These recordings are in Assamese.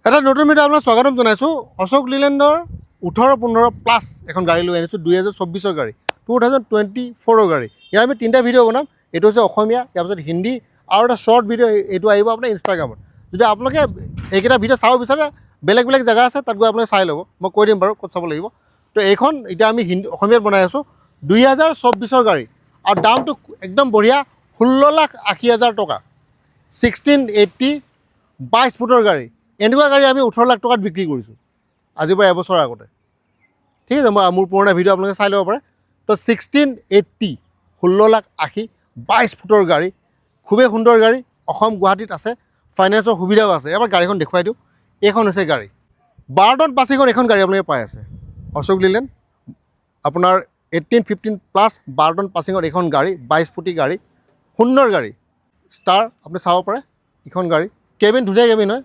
এটা নতুন ভিডিও আপোনাক স্বাগতম জনাইছোঁ। অশোক লিলেণ্ডৰ 18-15 প্লাছ এখন গাড়ী লৈ আনিছোঁ। 2024 গাড়ী, 2024 গাড়ী। ইয়াৰ আমি 3টা ভিডিঅ' বনাম। এইটো হৈছে অসমীয়া, ইয়াৰ পিছত হিন্দী আৰু এটা শ্বৰ্ট ভিডিঅ' এইটো আহিব আপোনাৰ ইনষ্টাগ্ৰামত। যদি আপোনালোকে এইকেইটা ভিডিঅ' চাব বিচাৰে, বেলেগ বেলেগ জেগা আছে, তাত গৈ আপোনালোকে চাই ল'ব। মই কৈ দিম বাৰু ক'ত চাব লাগিব। তো এইখন এতিয়া আমি অসমীয়াত বনাই আছোঁ। 2024 গাড়ী আৰু দামটো একদম বঢ়িয়া, 16,80,000 টকা। 1680 22 ফুটৰ গাড়ী। এনেকুৱা গাড়ী আমি 18 লাখ টকাত বিক্ৰী কৰিছোঁ আজিৰ পৰা এবছৰৰ আগতে। ঠিক আছে, মই মোৰ পুৰণা ভিডিঅ' আপোনালোকে চাই ল'ব পাৰে। তো 1680 16,80,000 22 ফুটৰ গাড়ী, খুবেই সুন্দৰ গাড়ী। অসম গুৱাহাটীত আছে, ফাইনেন্সৰ সুবিধাও আছে। এবাৰ গাড়ীখন দেখুৱাই দিওঁ। এইখন হৈছে গাড়ী 12 টন পাছিঙৰ এইখন গাড়ী আপোনালোকে পাই আছে। অশোক লিলেণ্ড আপোনাৰ 18-15 প্লাছ 12 টন পাছিঙৰ এইখন গাড়ী, 22 ফুটি গাড়ী, সুন্দৰ গাড়ী। ষ্টাৰ আপুনি চাব পাৰে এইখন গাড়ী। কেবিন ধুনীয়া কেবিন হয়,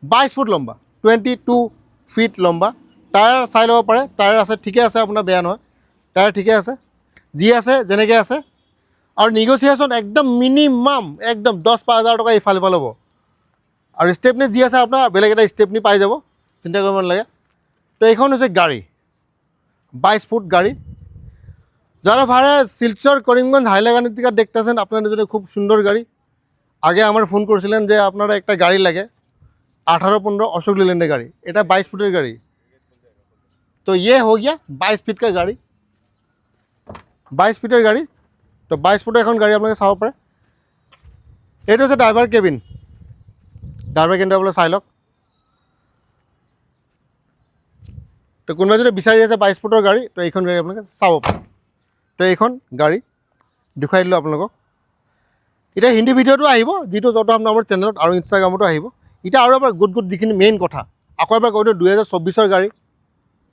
22 ফুট লম্বা, 22 ফিট লম্বা। টায়াৰ চাই ল'ব পাৰে, টায়াৰ আছে, ঠিকে আছে, আপোনাৰ বেয়া নহয়, টায়াৰ ঠিকে আছে, যি আছে যেনেকৈ আছে। আৰু নিগচিয়েশ্যন একদম মিনিমাম একদম 10,000 টকা ইফাল সিফাল হ'ব। আৰু ষ্টেপনি যি আছে আপোনাৰ বেলেগ এটা ষ্টেপনি পাই যাব, চিন্তা কৰিব নালাগে। তো এইখন হৈছে গাড়ী, 22 ফুট গাড়ি। যারা ভাড়া শিলচর করিমগঞ্জ হাইলাকান্দিকা দেখতেছেন, আপনাদের জন্য খুব সুন্দর গাড়ি। আগে আমার ফোন করেছিলেন যে আপনারা একটা গাড়ি লাগে 18-15 अशोक लीलैंड गाड़ी। এটা 22 फुटेर गाड़ी। तो ये हो गया 22 फीट का गाड़ी, 22 फीटर गाड़ी। तो 22 फुटर এখন গাড়ি আপনাকে চাব পাৰে। এইটো হৈছে ড্ৰাইভাৰ কেবিন। ড্ৰাইভাৰ কেবিনটো আপোনালোকে চাই লওক। তো কোনোবাই যদি বিচাৰি আছে 22 ফুটৰ গাড়ী, তো এইখন গাড়ী আপোনালোকে চাব পাৰে। তো এইখন গাড়ী দেখুৱাই দিলোঁ আপোনালোকক। এতিয়া হিন্দী ভিডিঅ'টো আহিব, যিটো য'ত আমাৰ চেনেলত আৰু ইনষ্টাগ্ৰামতো আহিব। এতিয়া আৰু এবাৰ গুড যিখিনি মেইন কথা আকৌ এবাৰ কৈ দিওঁ। 2024 গাড়ী,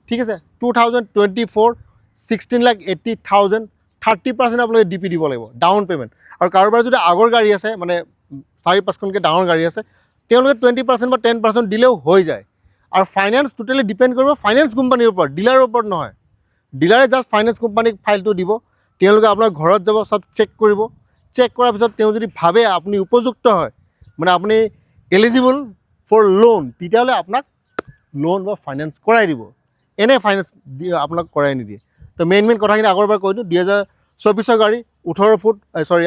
ঠিক আছে। 2024 16,80,000, 30% আপোনালোকে DP দিব লাগিব, ডাউন পে'মেণ্ট। আৰু কাৰোবাৰ যদি আগৰ গাড়ী আছে, মানে 4-5খনকৈ ডাঙৰ গাড়ী আছে, তেওঁলোকে 20% বা 10% দিলেও হৈ যায়। আৰু ফাইনেন্স টোটেলি ডিপেণ্ড কৰিব ফাইনেন্স কোম্পানীৰ ওপৰত, ডিলাৰৰ ওপৰত নহয়। ডিলাৰে জাষ্ট ফাইনেন্স কোম্পানীক ফাইলটো দিব, তেওঁলোকে আপোনাৰ ঘৰত যাব, চব চেক কৰিব। চেক কৰাৰ পিছত তেওঁ যদি ভাবে আপুনি উপযুক্ত হয়, মানে আপুনি এলিজিবল ফৰ লোন, তেতিয়াহ'লে আপোনাক লোন বা ফাইনেন্স কৰাই দিব। এনে ফাইনেন্স আপোনাক কৰাই নিদিয়ে। তো মেইন কথাখিনি আগৰ এবাৰ কৈ দিওঁ। 2024 গাড়ী, 18 ফুট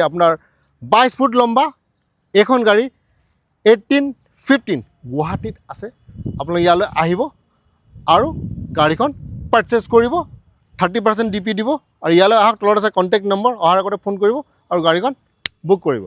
আপোনাৰ 22 ফুট লম্বা এইখন গাড়ী। 18-15 গুৱাহাটীত আছে। আপোনালোক ইয়ালৈ আহিব আৰু গাড়ীখন পাৰচেছ কৰিব, 30% DP দিব। আৰু ইয়ালৈ আহক, তলত আছে কণ্টেক্ট নম্বৰ, অহাৰ আগতে ফোন কৰিব আৰু গাড়ীখন বুক কৰিব।